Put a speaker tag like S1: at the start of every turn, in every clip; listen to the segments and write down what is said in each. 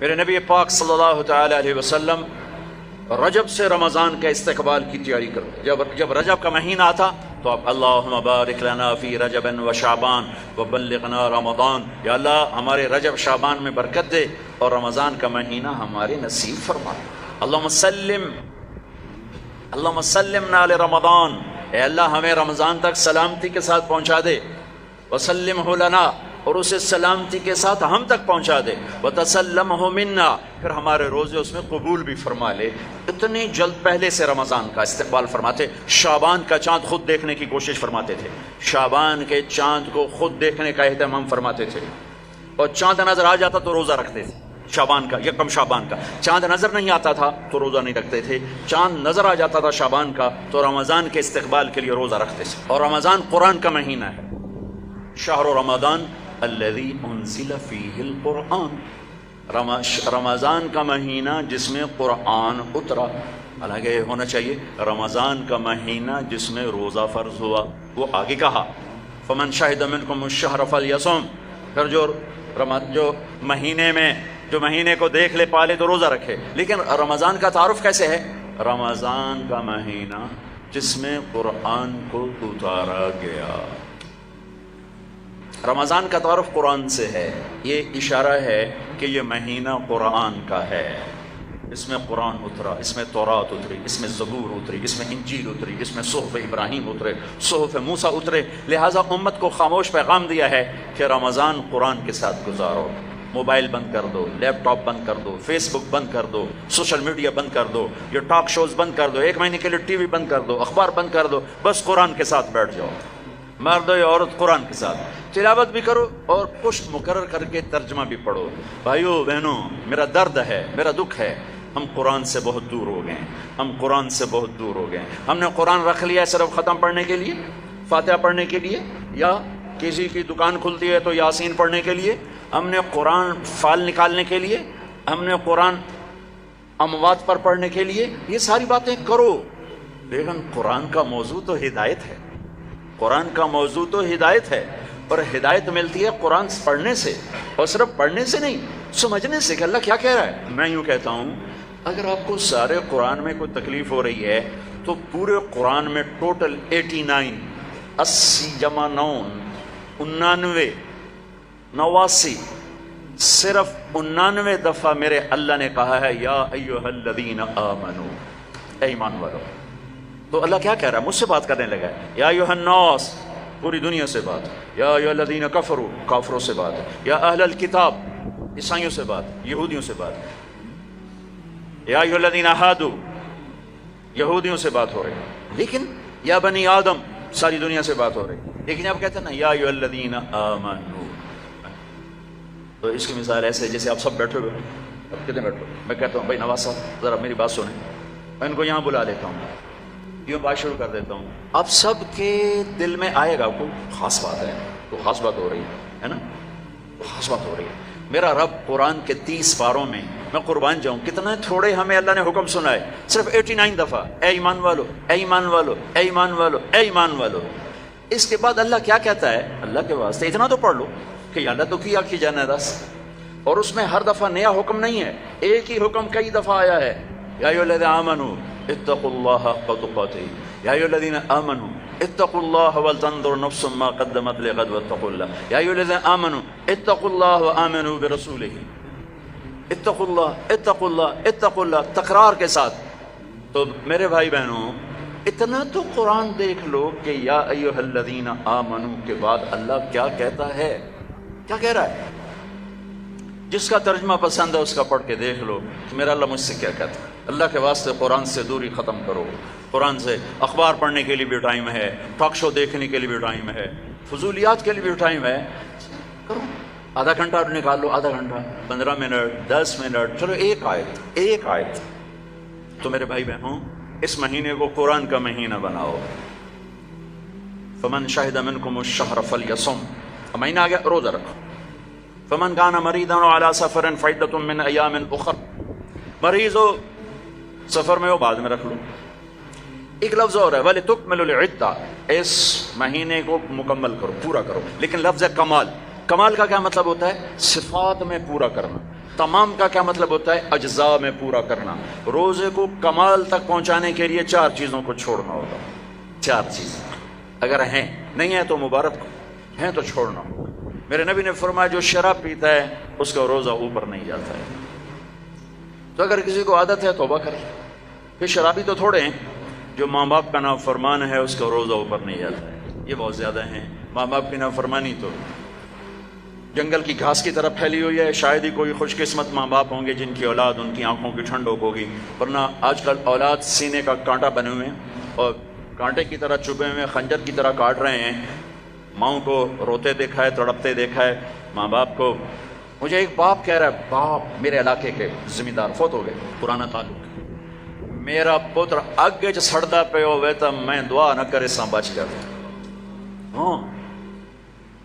S1: میرے نبی پاک صلی اللہ تعالی علیہ وسلم رجب سے رمضان کا استقبال کی تیاری کرو. جب رجب کا مہینہ آتا تو آپ اللہم بارک لنا فی رجب و شعبان وبلغنا رمضان، یا اللہ ہمارے رجب شعبان میں برکت دے اور رمضان کا مہینہ ہمارے نصیب فرما. اللہم سلمنا لرمضان، اے اللہ ہمیں رمضان تک سلامتی کے ساتھ پہنچا دے. وسلمہ لنا، اور اسے سلامتی کے ساتھ ہم تک پہنچا دے. وتسلمہ منا، پھر ہمارے روزے اس میں قبول بھی فرما لے. اتنی جلد پہلے سے رمضان کا استقبال فرماتے. شعبان کا چاند خود دیکھنے کی کوشش فرماتے تھے، شعبان کے چاند کو خود دیکھنے کا اہتمام فرماتے تھے، اور چاند نظر آ جاتا تو روزہ رکھتے تھے. شعبان کا، یکم شعبان کا چاند نظر نہیں آتا تھا تو روزہ نہیں رکھتے تھے. چاند نظر آ جاتا تھا شعبان کا تو رمضان کے استقبال کے لیے روزہ رکھتے تھے. اور رمضان قرآن کا مہینہ ہے. شہر رمضان الذی انزل فیہ القرآن، رمضان کا مہینہ جس میں قرآن اترا. حالانکہ ہونا چاہیے رمضان کا مہینہ جس میں روزہ فرض ہوا. وہ آگے کہا فمن شہد منکم الشہر فلیصم، پھر جو مہینے کو دیکھ لے پالے تو روزہ رکھے. لیکن رمضان کا تعارف کیسے ہے؟ رمضان کا مہینہ جس میں قرآن کو اتارا گیا. رمضان کا تعارف قرآن سے ہے. یہ اشارہ ہے کہ یہ مہینہ قرآن کا ہے. اس میں قرآن اترا، اس میں تورات اتری، اس میں زبور اتری، اس میں انجیل اتری، اس میں صحف ابراہیم اترے، صحف موسیٰ اترے. لہٰذا امت کو خاموش پیغام دیا ہے کہ رمضان قرآن کے ساتھ گزارو. موبائل بند کر دو، لیپ ٹاپ بند کر دو، فیس بک بند کر دو، سوشل میڈیا بند کر دو، یہ ٹاک شوز بند کر دو، 1 مہینے کے لیے ٹی وی بند کر دو، اخبار بند کر دو. بس قرآن کے ساتھ بیٹھ جاؤ. مرد یا عورت قرآن کے ساتھ تلاوت بھی کرو اور پشت مقرر کر کے ترجمہ بھی پڑھو. بھائیو بہنوں، میرا درد ہے، میرا دکھ ہے، ہم قرآن سے بہت دور ہو گئے ہیں. ہم قرآن سے بہت دور ہو گئے ہیں. ہم نے قرآن رکھ لیا ہے صرف ختم پڑھنے کے لیے، فاتحہ پڑھنے کے لیے، یا کسی کی دکان کھلتی ہے تو یاسین پڑھنے کے لیے. ہم نے قرآن فال نکالنے کے لیے، ہم نے قرآن اموات پر پڑھنے کے لیے. یہ ساری باتیں کرو، لیکن قرآن کا موضوع تو ہدایت ہے. قرآن کا موضوع تو ہدایت ہے، اور ہدایت ملتی ہے قرآن پڑھنے سے، اور صرف پڑھنے سے نہیں، سمجھنے سے کہ اللہ کیا کہہ رہا ہے. میں یوں کہتا ہوں، اگر آپ کو سارے قرآن میں کوئی تکلیف ہو رہی ہے تو پورے قرآن میں ٹوٹل 89 80 جمع 9 89 صرف 99 دفعہ میرے اللہ نے کہا ہے یا ایھا الذین آمنو، اے ایمان والو. تو اللہ کیا کہہ رہا ہے؟ مجھ سے بات کرنے لگا ہے. یا ایھا الناس، پوری دنیا سے بات. یا ایھا الذین کفروا، کافروں سے بات. یا اہل الکتاب، عیسائیوں سے بات، یہودیوں سے بات. یا ایھا الذین ہادوا، یہودیوں سے بات ہو رہی. لیکن یا بنی آدم، ساری دنیا سے بات ہو رہی. لیکن آپ کہتے ہیں نا یا ایھا الذین آمنوا. تو اس کی مثال ایسے جیسے آپ سب بیٹھے ہوئے. اب کتنے بیٹھے؟ میں کہتا ہوں بھائی نواز صاحب ذرا میری بات سنیں. میں ان کو یہاں بلا لیتا ہوں، یوں بات شروع کر دیتا ہوں. آپ سب کے دل میں آئے گا کوئی خاص بات ہے، تو خاص بات ہو رہی ہے نا، تو خاص بات ہو رہی ہے. میرا رب قرآن کے 30 پاروں میں، میں قربان جاؤں کتنے تھوڑے ہمیں اللہ نے حکم سنا ہے، صرف 89 دفعہ اے ایمان والو، اے ایمان والو، اے ایمان والو، اے ایمان والو. اس کے بعد اللہ کیا کہتا ہے؟ اللہ کے واسطے اتنا تو پڑھ لو کہ اللہ تو کیا کی جانا دس. اور اس میں ہر دفعہ نیا حکم نہیں ہے، ایک ہی حکم کئی دفعہ آیا ہے. یا ایھا الذین آمنوا اتقوا اللہ حق تقاته، یا ایھا الذین آمنوا اتقوا اللہ ولتنظر نفس ما قدمت لغد واتقوا اللہ. یا ایھا الذین آمنوا اتقوا اللہ وآمنوا برسولہ. اتقوا اللہ، اتقوا اللہ، اتقوا اللہ، تکرار کے ساتھ. تو میرے بھائی بہنوں، اتنا تو قرآن دیکھ لو کہ یا ایھا الذین آمنوا کے بعد اللہ کیا کہتا ہے، کیا کہہ رہا ہے. جس کا ترجمہ پسند ہے اس کا پڑھ کے دیکھ لو کہ میرا اللہ مجھ سے کیا کہتا ہے. اللہ کے واسطے قرآن سے دوری ختم کرو. قرآن سے اخبار پڑھنے کے لیے بھی ٹائم ہے، ٹاک شو دیکھنے کے لیے بھی ٹائم ہے، فضولیات کے لیے بھی ٹائم ہے. کرو، آدھا گھنٹہ نکال لو، آدھا گھنٹہ، 15 منٹ، 10 منٹ، چلو ایک آیت. تو میرے بھائی بہنوں، اس مہینے کو قرآن کا مہینہ بناؤ. فمن شہد منکم الشہر فلیصم، مہینہ آ گیا، روزہ رکھو. فمن کان مریضا علی سفر فعدۃ من ایام اخر، مریض ہو سفر میں ہو بعد میں رکھ لو. ایک لفظ اور ہے وَلِتُكْمِلُوا الْعِدَّةَ، اس مہینے کو مکمل کرو، پورا کرو. لیکن لفظ ہے کمال. کمال کا کیا مطلب ہوتا ہے؟ صفات میں پورا کرنا. تمام کا کیا مطلب ہوتا ہے؟ اجزاء میں پورا کرنا. روزے کو کمال تک پہنچانے کے لیے 4 چیزوں کو چھوڑنا ہوگا. 4 چیزیں اگر ہیں، نہیں ہیں تو مبارک، ہیں تو چھوڑنا ہوگا. میرے نبی نے فرمایا جو شراب پیتا ہے اس کا روزہ اوپر نہیں جاتا ہے. تو اگر کسی کو عادت ہے توبہ کرے. پھر شرابی تو تھوڑے ہیں، جو ماں باپ کا نافرمان ہے اس کا روزہ اوپر نہیں جاتا ہے، یہ بہت زیادہ ہیں. ماں باپ کی نافرمانی تو جنگل کی گھاس کی طرف پھیلی ہوئی ہے. شاید ہی کوئی خوش قسمت ماں باپ ہوں گے جن کی اولاد ان کی آنکھوں کی ٹھنڈک ہوگی، ورنہ آج کل اولاد سینے کا کانٹا بنے ہوئے ہیں اور کانٹے کی طرح چبھے ہوئے خنجر کی طرح کاٹ رہے ہیں. ماؤں کو روتے دیکھا ہے، تڑپتے دیکھا ہے. ماں باپ کو، مجھے ایک باپ کہہ رہا ہے، باپ میرے علاقے کے زمیندار فوت ہو گئے، پرانا تعلق، میرا پتر اگے چ سڑدا پہ ہوئے تو میں دعا نہ کرے سا بچ گیا. ہاں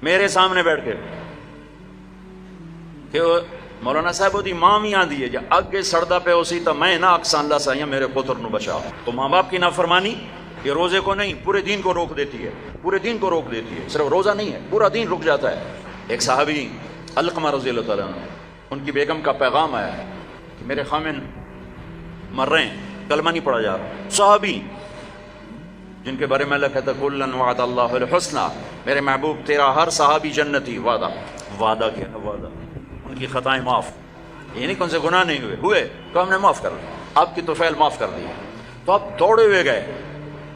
S1: میرے سامنے بیٹھ کے کہ مولانا صاحب وہ دی ماں بھی آندی ہے جا اگے سڑدا پہ اسی تو میں نہ اکسان اللہ سائیں میرے پتر نو بچا. تو ماں باپ کی نافرمانی یہ روزے کو نہیں پورے دین کو روک دیتی ہے، پورے دین کو روک دیتی ہے. صرف روزہ نہیں ہے، پورا دین رک جاتا ہے. ایک صحابی علقمہ رضی اللہ تعالیٰ عنہ، ان کی بیگم کا پیغام آیا ہے کہ میرے خامن مر رہے ہیں، کلمہ نہیں پڑھا جا رہا. صحابی جن کے بارے میں اللہ کہتا ہے کلن وعد اللہ الحسنى، میرے محبوب تیرا ہر صحابی جنتی. وعدہ کیا ہے؟ وعدہ. ان کی خطائیں معاف، یہ نہیں کہ ان سے گناہ نہیں ہوئے تو ہم نے معاف کر دیا، آپ کی طفیل معاف کر دی. تو آپ دوڑے ہوئے گئے،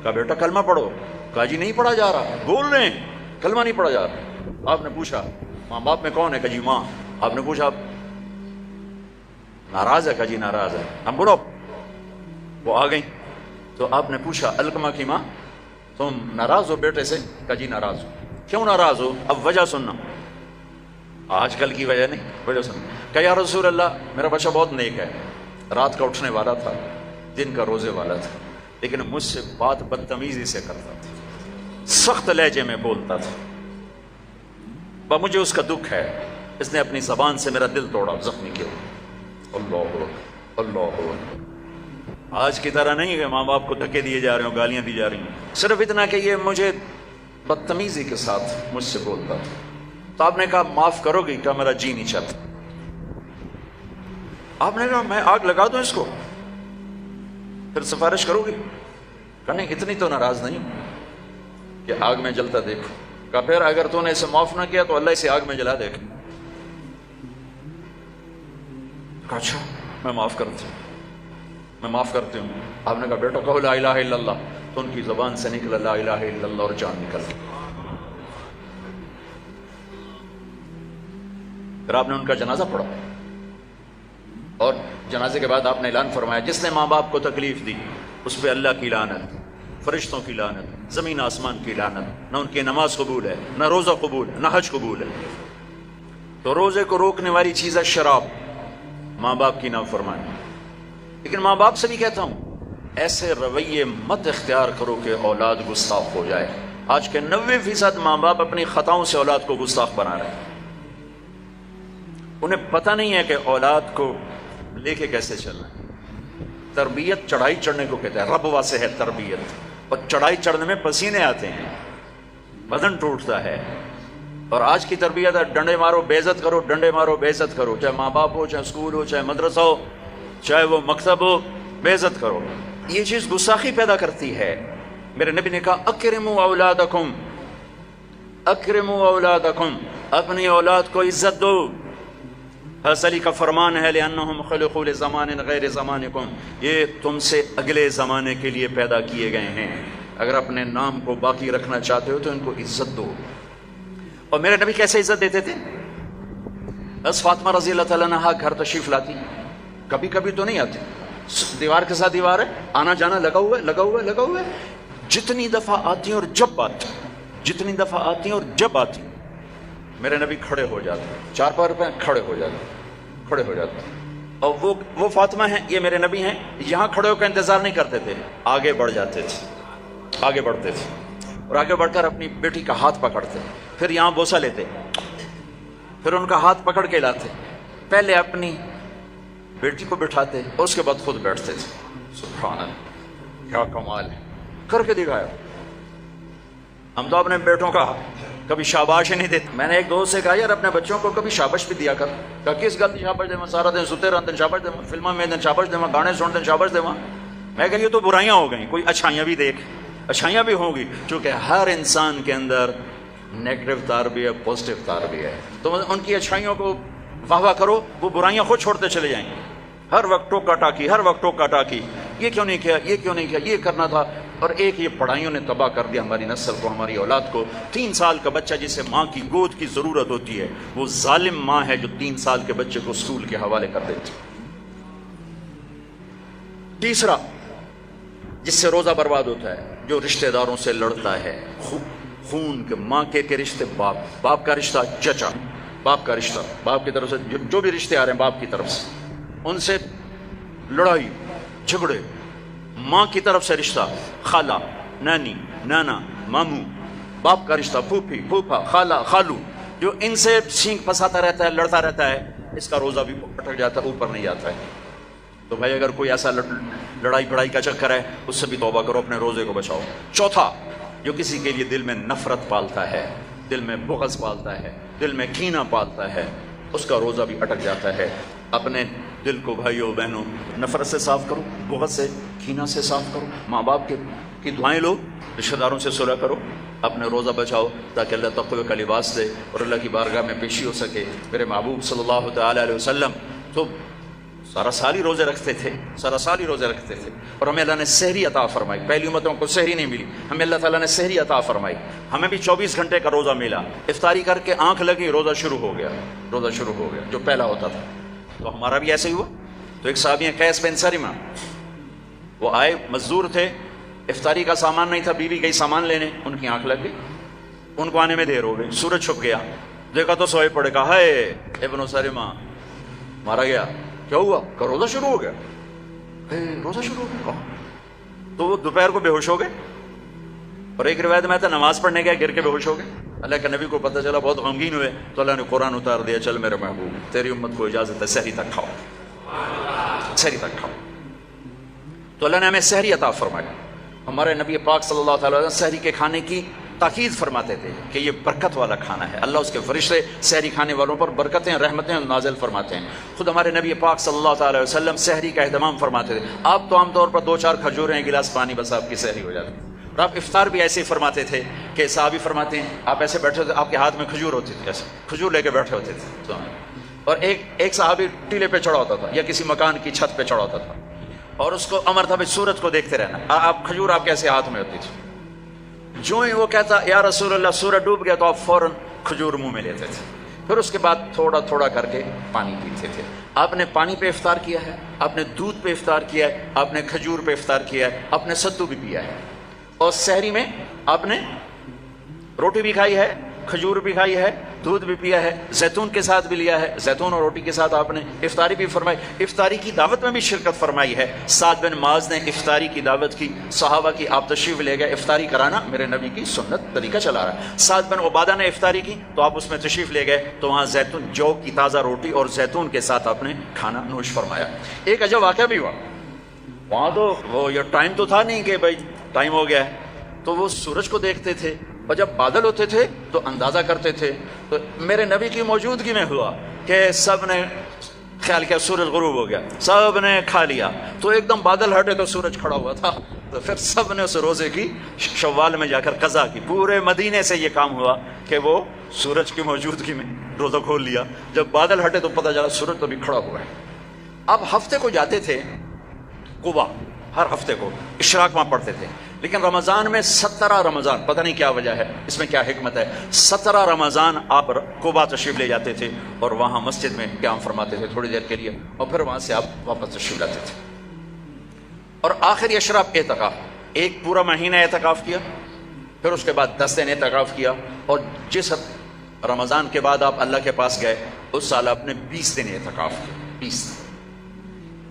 S1: کہا بیٹا کلمہ پڑھو. کہا جی نہیں پڑھا جا رہا، بول رہے ہیں کلمہ نہیں پڑھا جا رہا. آپ نے پوچھا ماں باپ میں کون ہے؟ کہا جی ماں. آپ نے پوچھا ناراض ہے؟ کہا جی ناراض ہے. ہم بڑھو، وہ آ گئیں. تو آپ نے پوچھا علقمہ کی ماں تم ناراض ہو بیٹے سے؟ کہا جی ناراض ہو. کیوں ناراض ہو؟ اب وجہ سننا، آج کل کی وجہ نہیں، وجہ سننا. کہا یا رسول اللہ میرا بچہ بہت نیک ہے، رات کا اٹھنے والا تھا، دن کا روزے والا تھا، لیکن مجھ سے بات بدتمیزی سے کرتا تھا، سخت لہجے میں بولتا تھا. مجھے اس کا دکھ ہے، اس نے اپنی زبان سے میرا دل توڑا، زخمی کیا. اللہ اللہ. آج کی طرح نہیں کہ ماں باپ کو دھکے دیے جا رہے ہوں، گالیاں دی جا رہی ہیں، صرف اتنا کہ یہ مجھے بدتمیزی کے ساتھ مجھ سے بولتا تھا. تو آپ نے کہا معاف کرو گی؟ کہا میرا جی نہیں چاہتا. آپ نے کہا میں آگ لگا دوں اس کو، پھر سفارش کرو گی؟ کہا نہیں اتنی تو ناراض نہیں کہ آگ میں جلتا دیکھو. کہا پھر اگر تو نے اسے معاف نہ کیا تو اللہ اسے آگ میں جلا دے گا. کہا اچھا میں معاف کرتی ہوں، میں معاف کرتی ہوں. آپ نے کہا بیٹا کہو لا الہ الا اللہ. تو ان کی زبان سے نکلا لا الہ الا اللہ اور جان نکل گئی. پھر آپ نے ان کا جنازہ پڑھا اور جنازے کے بعد آپ نے اعلان فرمایا جس نے ماں باپ کو تکلیف دی اس پہ اللہ کی لعنت، فرشتوں کی لعنت، زمین آسمان کی لعنت. نہ ان کی نماز قبول ہے، نہ روزہ قبول ہے، نہ حج قبول ہے. تو روزے کو روکنے والی چیز ہے شراب، ماں باپ کی نافرمانی. لیکن ماں باپ سے بھی کہتا ہوں ایسے رویے مت اختیار کرو کہ اولاد گستاخ ہو جائے. آج کے 90% ماں باپ اپنی خطاؤں سے اولاد کو گستاخ بنا رہے ہیں. انہیں پتہ نہیں ہے کہ اولاد کو لے کے کیسے چلنا ہے. تربیت چڑھائی چڑھنے کو کہتے ہیں، رب واسے ہے تربیت. اور چڑھائی چڑھنے میں پسینے آتے ہیں، بدن ٹوٹتا ہے. اور آج کی تربیت ہے ڈنڈے مارو بے عزت کرو، ڈنڈے مارو بے عزت کرو، چاہے ماں باپ ہو، چاہے اسکول ہو، چاہے مدرسہ ہو، چاہے وہ مکتب ہو، بے عزت کرو. یہ چیز گستاخی پیدا کرتی ہے. میرے نبی نے کہا اکرموا اولادکم، اکرموا اولادکم، اپنی اولاد کو عزت دو. حضرت علی کا فرمان ہے لأنہم خلقوا لزمان غیر زمانکم، یہ تم سے اگلے زمانے کے لیے پیدا کیے گئے ہیں. اگر اپنے نام کو باقی رکھنا چاہتے ہو تو ان کو عزت دو. اور میرے نبی کیسے عزت دیتے تھے؟ بس فاطمہ رضی اللہ تعالیٰ عنہا گھر تشریف لاتی، کبھی کبھی تو نہیں آتی، دیوار کے ساتھ دیوار ہے، آنا جانا لگا ہوا ہے، لگا ہوا ہے، لگا ہوا ہے. جتنی دفعہ آتی ہیں اور جب آتی، جتنی دفعہ آتی ہیں اور جب آتی، میرے نبی کھڑے ہو جاتے، چار پیر پہ کھڑے ہو جاتے، کھڑے ہو جاتے. اور وہ فاطمہ ہیں، یہ میرے نبی ہیں، یہاں کھڑے ہو کر انتظار نہیں کرتے تھے، آگے بڑھ جاتے تھے، آگے بڑھتے تھے اور آگے بڑھ کر اپنی بیٹی کا ہاتھ پکڑتے، پھر یہاں بوسہ لیتے، پھر ان کا ہاتھ پکڑ کے لاتے، پہلے اپنی بیٹی کو بٹھاتے اور اس کے بعد خود بیٹھتے تھے. سبحان اللہ، کیا کمال ہے، کر کے دکھایا. ہم تو اپنے بیٹوں کا کبھی شاباش ہی نہیں دیتے. میں نے ایک دوست سے کہا یار اپنے بچوں کو کبھی شاباش بھی دیا کر. کہا کس گل کی شاباش دے سارا دن ستے رہتے شاباش دے فلموں میں شاباش دے گانے سنتے شاباش دے. میں کہ یہ تو برائیاں ہو گئیں, کوئی اچھائیاں بھی دیکھ. اچھائیاں بھی ہوں گی, چونکہ ہر انسان کے اندر نیگیٹو تار بھی ہے, پازیٹیو تار بھی ہے. تو ان کی اچھائیوں کو واہ واہ کرو, وہ برائیاں خود چھوڑتے چلے جائیں گے. ہر وقت ٹوکا ٹاکی, ہر وقت ٹوکا ٹاکی, یہ کیوں نہیں کیا, یہ کیوں نہیں کیا, یہ کرنا تھا. اور ایک یہ پڑھائیوں نے تباہ کر دیا ہماری نسل کو, ہماری اولاد کو. 3 سال کا بچہ جسے ماں کی گود کی ضرورت ہوتی ہے, وہ ظالم ماں ہے جو 3 سال کے بچے کو اسکول کے حوالے کر دیتی. تیسرا جس سے روزہ برباد ہوتا ہے, جو رشتہ داروں سے لڑتا ہے, خون کے ماں کے رشتے, باپ کا رشتہ, چچا باپ کا رشتہ, باپ کی طرف سے جو بھی رشتے آ رہے ہیں باپ کی طرف سے, ان سے لڑائی جھگڑے. ماں کی طرف سے رشتہ, خالہ, نانی, نانا, ماموں, باپ کا رشتہ, پھوپھی, پھوپھا, خالہ, خالو, جو ان سے سینگ پھنساتا رہتا ہے, لڑتا رہتا ہے, اس کا روزہ بھی اٹک جاتا ہے, اوپر نہیں آتا ہے. تو بھائی اگر کوئی ایسا لڑائی بڑائی کا چکر ہے, اس سے بھی توبہ کرو, اپنے روزے کو بچاؤ. چوتھا, جو کسی کے لیے دل میں نفرت پالتا ہے, دل میں بغض پالتا ہے, دل میں کینہ پالتا ہے, اس کا روزہ بھی اٹک جاتا ہے. اپنے دل کو بھائیوں بہنوں نفرت سے صاف کرو, بغض سے, کینہ سے صاف کرو. ماں باپ کی دعائیں لو, رشتہ داروں سے صلح کرو, اپنے روزہ بچاؤ, تاکہ اللہ تقوی کا لباس دے اور اللہ کی بارگاہ میں پیشی ہو سکے. میرے محبوب صلی اللہ تعالی علیہ وسلم تو سارا سال ہی روزے رکھتے تھے, سارا سال ہی روزے رکھتے تھے. اور ہمیں اللہ نے سحری عطا فرمائی. پہلی امتوں کو سحری نہیں ملی, ہمیں اللہ تعالیٰ نے سحری عطا فرمائی. ہمیں بھی 24 گھنٹے کا روزہ ملا. افطاری کر کے آنکھ لگی, روزہ شروع ہو گیا, روزہ شروع ہو گیا, جو پہلا ہوتا تھا. تو ہمارا بھی ایسے ہی ہوا. تو ایک صحابی ہیں قیس بن سرمہ, وہ آئے, مزدور تھے, افطاری کا سامان نہیں تھا, بیوی گئی سامان لینے, ان کی آنکھ لگ گئی, ان کو آنے میں دیر ہو گئی. سورج چھپ گیا, دیکھا تو سوئے پڑے, کہا ہے ابن سرمہ مارا گیا. کیا ہوا؟ کہ روزہ شروع ہو گیا. روزہ شروع ہو گیا. تو وہ دوپہر کو بے ہوش ہو گئے, اور ایک روایت میں تھا نماز پڑھنے گیا, گر کے بے ہوش ہو گئے. اللہ کے نبی کو پتہ چلا, بہت غمگین ہوئے, تو اللہ نے قرآن اتار دیا, چل میرے محبوب تیری امت کو اجازت ہے سحری تک کھاؤ, سحری تک کھاؤ. تو اللہ نے ہمیں سحری عطا فرمایا. ہمارے نبی پاک صلی اللہ تعالی وسلم سحری کے کھانے کی تاکید فرماتے تھے کہ یہ برکت والا کھانا ہے. اللہ اس کے فرشتے سحری کھانے والوں پر برکتیں, رحمتیں نازل فرماتے ہیں. خود ہمارے نبی پاک صلی اللہ تعالی وسلم سحری کا اہتمام فرماتے تھے. آپ تو عام طور پر 2-4 کھجوریں, ایک گلاس پانی, بس آپ کی سحری ہو جاتی. اور آپ افطار بھی ایسے ہی فرماتے تھے کہ صحابی فرماتے ہیں آپ ایسے بیٹھے ہوتے, آپ کے ہاتھ میں کھجور ہوتی تھی, ایسے کھجور لے کے بیٹھے ہوتے تھے. اور ایک صحابی ٹیلے پہ چڑھا ہوتا تھا یا کسی مکان کی چھت پہ چڑھا ہوتا تھا, اور اس کو امر تھا بھائی سورج کو دیکھتے رہنا. آپ کھجور آپ کیسے ہاتھ میں ہوتی تھی. جو ہی وہ کہتا یا رسول اللہ سورج ڈوب گیا, تو آپ فوراً کھجور منہ میں لیتے تھے. پھر اس کے بعد تھوڑا تھوڑا کر کے پانی پیتے تھے. آپ نے پانی پہ افطار کیا ہے, آپ نے دودھ پہ افطار کیا ہے, آپ نے کھجور پہ افطار کیا ہے, آپ نے ستو بھی پیا ہے. اور سحری میں آپ نے روٹی بھی کھائی ہے, کھجور بھی کھائی ہے, دودھ بھی پیا ہے, زیتون کے ساتھ بھی لیا ہے, زیتون اور روٹی کے ساتھ آپ نے افطاری بھی فرمائی. افطاری کی دعوت میں بھی شرکت فرمائی ہے. سعد بن معاذ نے افطاری کی دعوت کی, صحابہ کی, آپ تشریف لے گئے. افطاری کرانا میرے نبی کی سنت طریقہ چلا رہا ہے. سعد بن عبادہ نے افطاری کی, تو آپ اس میں تشریف لے گئے, تو وہاں زیتون, جو کی تازہ روٹی اور زیتون کے ساتھ آپ نے کھانا نوش فرمایا. ایک عجب واقعہ بھی ہوا وہاں. تو وہ یہ ٹائم تو تھا نہیں کہ بھائی ٹائم ہو گیا ہے, تو وہ سورج کو دیکھتے تھے, اور جب بادل ہوتے تھے تو اندازہ کرتے تھے. تو میرے نبی کی موجودگی میں ہوا کہ سب نے خیال کیا سورج غروب ہو گیا, سب نے کھا لیا, تو ایک دم بادل ہٹے تو سورج کھڑا ہوا تھا. تو پھر سب نے اس روزے کی شوال میں جا کر قضا کی. پورے مدینے سے یہ کام ہوا کہ وہ سورج کی موجودگی میں روزہ کھول لیا. جب بادل ہٹے تو پتہ چلا سورج تو بھی کھڑا ہوا ہے. اب ہفتے کو جاتے تھے قبا, ہر ہفتے کو اشراق وہاں پڑھتے تھے. لیکن رمضان میں 17 رمضان, پتہ نہیں کیا وجہ ہے, اس میں کیا حکمت ہے, 17 رمضان آپ قبا تشریف لے جاتے تھے, اور وہاں مسجد میں قیام فرماتے تھے تھوڑی دیر کے لیے, اور پھر وہاں سے آپ واپس تشریف لاتے تھے. اور آخری اشراف اعتکاف, ایک پورا مہینہ اعتکاف کیا, پھر اس کے بعد 10 دن اعتکاف کیا. اور جس رمضان کے بعد آپ اللہ کے پاس گئے, اس سال آپ نے 20 دن اعتکاف کیا. 20 دن.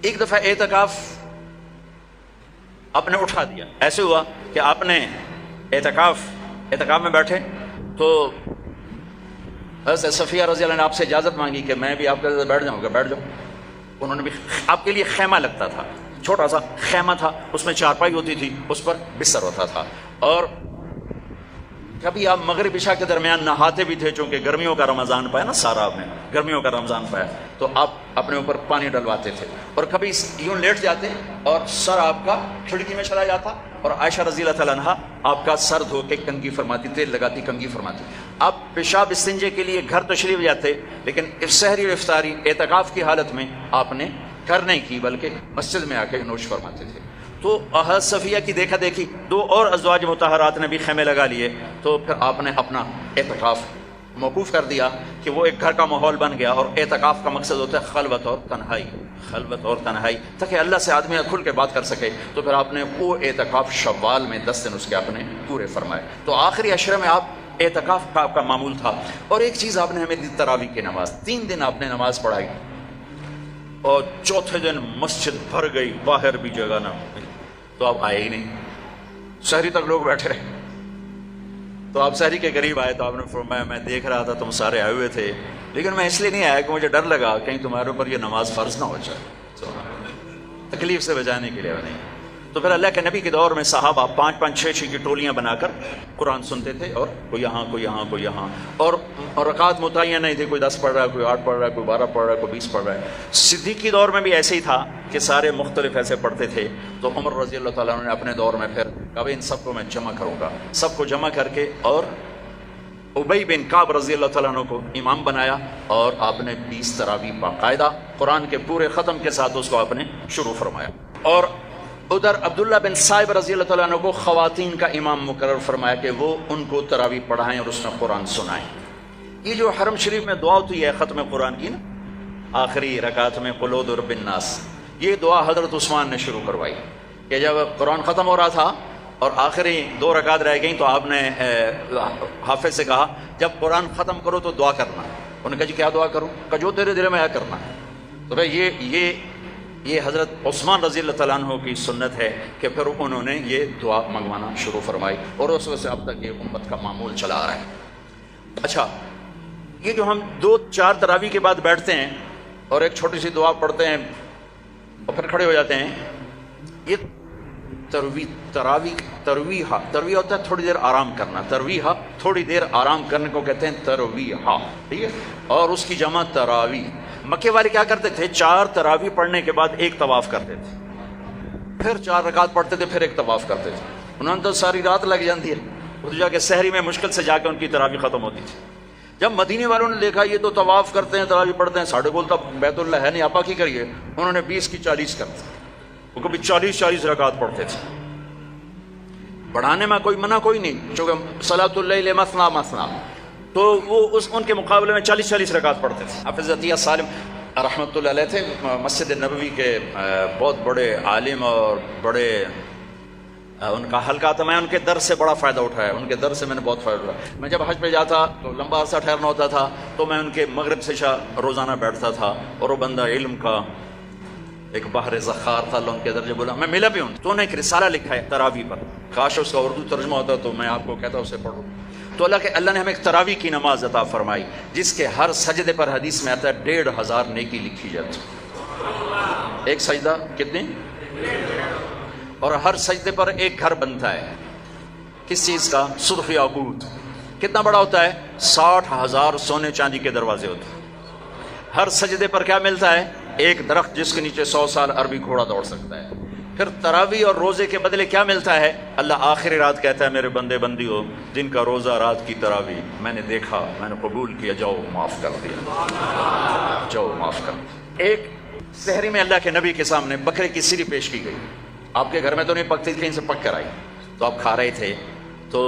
S1: ایک دفعہ اعتکاف آپ نے اٹھا دیا. ایسے ہوا کہ آپ نے اعتکاف میں بیٹھے, تو حضرت صفیہ رضی اللہ عنہ نے آپ سے اجازت مانگی کہ میں بھی آپ کے ساتھ بیٹھ جاؤں گا. بیٹھ جاؤ. انہوں نے بھی, آپ کے لیے خیمہ لگتا تھا, چھوٹا سا خیمہ تھا, اس میں چارپائی ہوتی تھی, اس پر بستر ہوتا تھا, اور کبھی آپ مغرب عشاء کے درمیان نہاتے بھی تھے، چونکہ گرمیوں کا رمضان پایا نا، سارا آپ نے گرمیوں کا رمضان پایا، تو آپ اپنے اوپر پانی ڈلواتے تھے، اور کبھی یوں لیٹ جاتے اور سر آپ کا کھڑکی میں چلا جاتا، اور عائشہ رضی اللہ تعالیٰ عنہا آپ کا سر دھو کے کنگھی فرماتی، تیل لگاتی کنگھی فرماتی۔ آپ پیشاب استنجے کے لیے گھر تشریف جاتے، لیکن سحری اور افطاری اعتکاف کی حالت میں آپ نے گھر نہیں کی، بلکہ مسجد میں آ کے نوش فرماتے تھے۔ تو حضرت صفیہ کی دیکھا دیکھی 2 اور ازواج مطہرات نے بھی خیمے لگا لیے، تو پھر آپ نے اپنا اعتکاف موقوف کر دیا کہ وہ ایک گھر کا ماحول بن گیا، اور اعتکاف کا مقصد ہوتا ہے خلوت اور تنہائی، خلوت اور تنہائی، تاکہ اللہ سے آدمی کھل کے بات کر سکے۔ تو پھر آپ نے وہ اعتکاف شوال میں 10 دن اس کے آپ نے پورے فرمائے۔ تو آخری عشرے میں آپ اعتکاف کا آپ کا معمول تھا۔ اور ایک چیز آپ نے ہمیں دی، تراویح کی نماز، 3 دن آپ نے نماز پڑھائی، اور چوتھے دن مسجد بھر گئی، باہر بھی جگہ نہ ملی، تو آپ آئے ہی نہیں، شہری تک لوگ بیٹھے رہے۔ تو آپ شہری کے قریب آئے تو آپ نے فرمایا میں دیکھ رہا تھا تم سارے آئے ہوئے تھے، لیکن میں اس لیے نہیں آیا کہ مجھے ڈر لگا کہیں تمہارے اوپر یہ نماز فرض نہ ہو جائے، تکلیف سے بچانے کے لیے نہیں۔ تو پھر اللہ کے نبی کے دور میں صحابہ 5-5 6-6 کی ٹولیاں بنا کر قرآن سنتے تھے، اور کوئی یہاں کوئی یہاں کوئی یہاں، اور رکعت متعین نہیں تھی، کوئی 10 پڑھ رہا ہے، کوئی 8 پڑھ رہا ہے، کوئی 12 پڑھ رہا ہے، کوئی 20 پڑھ رہا ہے۔ صدیق کے دور میں بھی ایسے ہی تھا کہ سارے مختلف ایسے پڑھتے تھے۔ تو عمر رضی اللہ تعالیٰ عنہ نے اپنے دور میں پھر کہا ان سب کو میں جمع کروں گا، سب کو جمع کر کے، اور ابی بن کعب رضی اللہ تعالیٰ عنہ کو امام بنایا، اور آپ نے 20 تراویح باقاعدہ قرآن کے پورے ختم کے ساتھ اس کو آپ نے شروع فرمایا۔ اور ادھر عبداللہ بن صائب رضی اللہ تعالیٰ عنہ کو خواتین کا امام مقرر فرمایا کہ وہ ان کو تراویح پڑھائیں اور اس میں قرآن سنائیں۔ یہ جو حرم شریف میں دعا ہوتی ہے ختم قرآن کی نا، آخری رکعت میں قل اعوذ برب الناس، یہ دعا حضرت عثمان نے شروع کروائی کہ جب قرآن ختم ہو رہا تھا اور آخری 2 رکعت رہ گئیں، تو آپ نے حافظ سے کہا جب قرآن ختم کرو تو دعا کرنا۔ انہوں نے کہا جی کیا دعا کروں؟ کہ جو تیرے دل میں آیا کرنا۔ تو بھائی یہ حضرت عثمان رضی اللہ تعالیٰ عنہ کی سنت ہے کہ پھر انہوں نے یہ دعا منگوانا شروع فرمائی، اور اس وقت سے اب تک یہ امت کا معمول چلا آ رہا ہے۔ اچھا، یہ جو ہم 2-4 تراویح کے بعد بیٹھتے ہیں اور ایک چھوٹی سی دعا پڑھتے ہیں اور پھر کھڑے ہو جاتے ہیں، یہ ترویحہ ہوتا ہے تھوڑی دیر آرام کرنا، ترویحہ تھوڑی دیر آرام کرنے کو کہتے ہیں ترویحہ، ٹھیک ہے؟ اور اس کی جمع تراویح۔ مکے والے کیا کرتے تھے؟ 4 تراویح پڑھنے کے بعد ایک طواف کرتے تھے، پھر 4 رکعت پڑھتے تھے، پھر ایک طواف کرتے تھے۔ انہوں نے تو ساری رات لگ جاتی ہے، وہ جا کے سحری میں مشکل سے جا کے ان کی تراویح ختم ہوتی تھی۔ جب مدینے والوں نے دیکھا یہ تو طواف کرتے ہیں، تراویح پڑھتے ہیں، ساڑھے کول تو بیت اللہ ہے نہیں، آپا کی کریے، انہوں نے 20 کی 40 کر دی، وہ کبھی 40 رکعت پڑھتے تھے۔ بڑھانے میں کوئی منع کوئی نہیں، چونکہ صلاۃ اللیل مثنی مثنی، تو وہ ان کے مقابلے میں 40 رکعت پڑھتے تھے۔ حافظ عطیہ سالم رحمۃ اللہ علیہ تھے، مسجد نبوی کے بہت بڑے عالم اور بڑے ان کا حلقہ تھا، میں ان کے درس سے بڑا فائدہ اٹھایا، ان کے درس سے میں نے بہت فائدہ اٹھایا۔ میں جب حج پہ جاتا تو لمبا عرصہ ٹھہرنا ہوتا تھا، تو میں ان کے مغرب سے عشاء روزانہ بیٹھتا تھا، اور وہ بندہ علم کا ایک بحر ذخار تھا، اللہ ان کے درجے بولا، میں ملا بھی ہوں۔ تو انہوں نے ایک رسالہ لکھا ہے تراویح پر، کاش اس کا اردو ترجمہ ہوتا تو میں آپ کو کہتا اسے پڑھو۔ تو اللہ نے ہمیں ایک تراویح کی نماز عطا فرمائی، جس کے ہر سجدے پر حدیث میں آتا ہے 1500 نیکی لکھی جاتی۔ ایک سجدہ کتنے؟ اور ہر سجدے پر ایک گھر بنتا ہے، کس چیز کا؟ سرخ یاقوت۔ کتنا بڑا ہوتا ہے؟ 60,000 سونے چاندی کے دروازے ہوتے ہیں۔ ہر سجدے پر کیا ملتا ہے؟ ایک درخت جس کے نیچے 100 سال عربی گھوڑا دوڑ سکتا ہے۔ پھر تراویح اور روزے کے بدلے کیا ملتا ہے؟ اللہ آخری رات کہتا ہے میرے بندے بندی ہو، جن کا روزہ رات کی تراویح میں نے دیکھا، میں نے قبول کیا، جاؤ معاف کر دیا، جاؤ معاف کر دیا۔ ایک سحری میں اللہ کے نبی کے سامنے بکرے کی سری پیش کی گئی، آپ کے گھر میں تو نہیں پکتی، کہیں سے پک کر آئی، تو آپ کھا رہے تھے، تو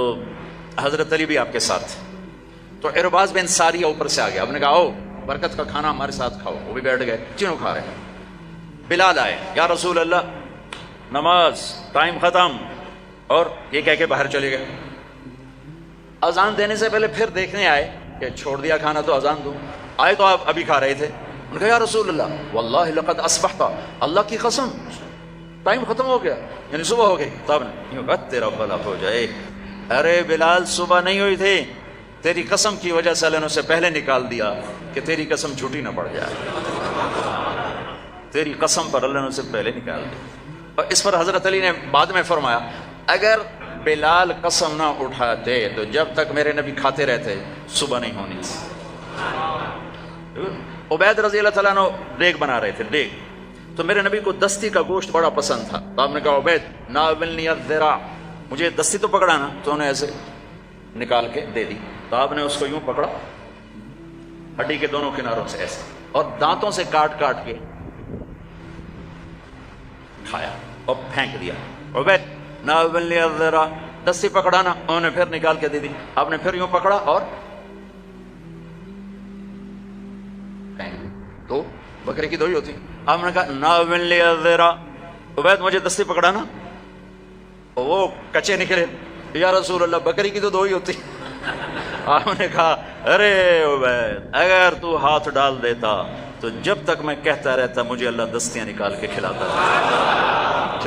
S1: حضرت علی بھی آپ کے ساتھ تھے۔ تو ارباز بن ساریہ اوپر سے آ گیا، آپ نے کہا آؤ برکت کا کھانا ہمارے ساتھ کھاؤ، وہ بھی بیٹھ گئے، تینوں کھا رہے ہیں۔ بلال آئے، یا رسول اللہ نماز ٹائم ختم، اور یہ کہہ کے باہر چلے گئے۔ اذان دینے سے پہلے پھر دیکھنے آئے کہ چھوڑ دیا کھانا تو اذان دو، آئے تو آپ ابھی کھا رہے تھے۔ انہوں نے کہا یا رسول اللہ واللہ لقد اصبحت، اللہ کی قسم ٹائم ختم ہو گیا، یعنی صبح ہو گئی۔ تب یوں کہا تیرا بھلا ہو جائے، ارے بلال صبح نہیں ہوئی تھی، تیری قسم کی وجہ سے اللہ نے اسے پہلے نکال دیا کہ تیری قسم جھوٹی نہ پڑ جائے، تیری قسم پر اللہ نے اسے پہلے نکال دیا۔ اور اس پر حضرت علی نے بعد میں فرمایا اگر بلال قسم نہ اٹھاتے تو جب تک میرے نبی کھاتے رہتے صبح نہیں ہونی تھی۔ عبید رضی اللہ تعالیٰ عنہ دیگ بنا رہے تھے، دیگ، تو میرے نبی کو دستی کا گوشت بڑا پسند تھا، تو آپ نے کہا عبید ناولنی الذراع، مجھے دستی تو پکڑانا، تو انہیں ایسے نکال کے دے دی، تو آپ نے اس کو یوں پکڑا ہڈی کے دونوں کناروں سے ایسے، اور دانتوں سے کاٹ کاٹ کے کھایا اور پھینک دیا۔ عبید ناولنی الذراع، دستی پکڑانا، انہوں نے پھر نکال کے دے دی، آپ نے پھر یوں پکڑا اور تو بکرے کی دو ہی ہوتی، آپ نے کہا ناولنی الذراع، عبید مجھے دستی پکڑانا، وہ کچے نکلے، یا رسول اللہ بکری کی تو دو ہی ہوتی۔ آپ نے کہا ارے عبید اگر تو ہاتھ ڈال دیتا تو جب تک میں کہتا رہتا مجھے اللہ دستیاں نکال کے کھلاتا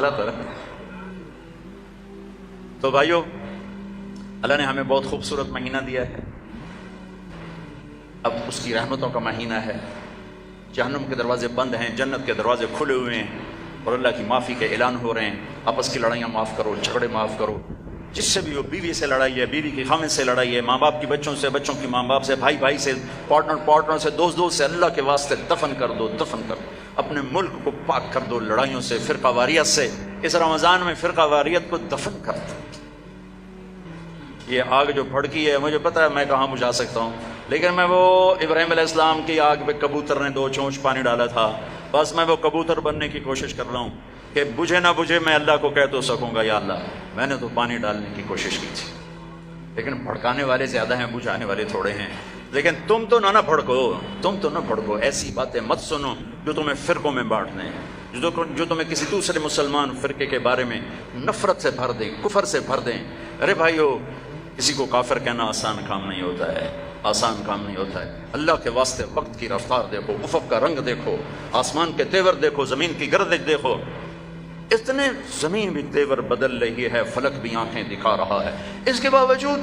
S1: رہتا۔ تو بھائیو، اللہ نے ہمیں بہت خوبصورت مہینہ دیا ہے، اب اس کی رحمتوں کا مہینہ ہے، جہنم کے دروازے بند ہیں، جنت کے دروازے کھلے ہوئے ہیں، اور اللہ کی معافی کے اعلان ہو رہے ہیں۔ آپس کی لڑائیاں معاف کرو، جھگڑے معاف کرو، جس سے بھی ہو، بیوی سے لڑائی ہے، بیوی کی خامن سے لڑائی ہے، ماں باپ کی بچوں سے، بچوں کی ماں باپ سے، بھائی بھائی سے، پارٹنر سے، دوست سے، اللہ کے واسطے دفن کر دو، دفن کر دو، اپنے ملک کو پاک کر دو لڑائیوں سے، فرقہ واریت سے۔ اس رمضان میں فرقہ واریت کو دفن کر دو۔ یہ آگ جو بھڑکی ہے، مجھے پتہ ہے میں کہاں بجھا سکتا ہوں، لیکن میں وہ ابراہیم علیہ السلام کی آگ پہ کبوتر نے 2 چونچ پانی ڈالا تھا، بس میں وہ کبوتر بننے کی کوشش کر رہا ہوں کہ بجھے نہ بجھے میں اللہ کو کہہ تو سکوں گا یا اللہ میں نے تو پانی ڈالنے کی کوشش کی تھی، لیکن بھڑکانے والے زیادہ ہیں، بجھانے والے تھوڑے ہیں۔ لیکن تم تو نہ بھڑکو، ایسی باتیں مت سنو جو تمہیں فرقوں میں بانٹ دیں، جو تمہیں کسی دوسرے مسلمان فرقے کے بارے میں نفرت سے بھر دیں، کفر سے بھر دیں۔ ارے بھائیو، کسی کو کافر کہنا آسان کام نہیں ہوتا ہے، آسان کام نہیں ہوتا ہے۔ اللہ کے واسطے وقت کی رفتار دیکھو، افق کا رنگ دیکھو، آسمان کے تیور دیکھو، زمین کی گردش دیکھو، اتنے زمین بھی تیور بدل رہی ہے، فلک بھی آنکھیں دکھا رہا ہے، اس کے باوجود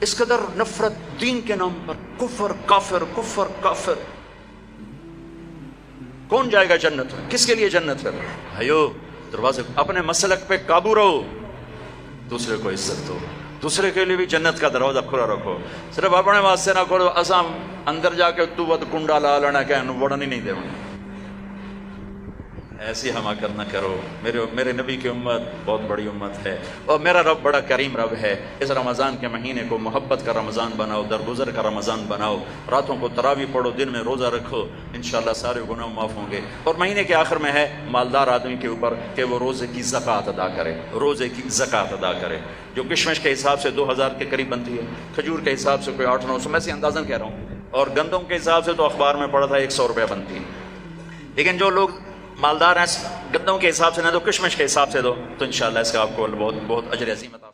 S1: اس قدر نفرت دین کے نام پر، کفر کافر۔ کون جائے گا جنت میں؟ کس کے لیے جنت ہے؟ بھائیو، دروازے اپنے مسلک پہ قابو رہو، دوسرے کو عزت دو، دوسرے کے لیے بھی جنت کا دروازہ کھلا رکھو، صرف اپنے واسطے نہ کرو اسام اندر جا کے تو ود کنڈا لا لینا کہ وڑن ہی نہیں دے، ایسی حماقت نہ کرو۔ میرے نبی کی امت بہت بڑی امت ہے، اور میرا رب بڑا کریم رب ہے۔ اس رمضان کے مہینے کو محبت کا رمضان بناؤ، درگزر کا رمضان بناؤ، راتوں کو تراویح پڑھو، دن میں روزہ رکھو، انشاءاللہ سارے گناہ معاف ہوں گے۔ اور مہینے کے آخر میں ہے مالدار آدمی کے اوپر کہ وہ روزے کی زکوٰۃ ادا کرے، روزے کی زکوٰۃ ادا کرے، جو کشمش کے حساب سے 2000 کے قریب بنتی ہے، کھجور کے حساب سے کوئی 800-900، میں سے اندازاً کہہ رہا ہوں، اور گندم کے حساب سے تو اخبار میں پڑھا تھا 100 روپیہ بنتی ہے۔ لیکن جو لوگ مالدار ہیں، گندم کے حساب سے نہ دو، کشمش کے حساب سے دو، تو انشاءاللہ اس کا آپ کو بہت اجر عظیم عطا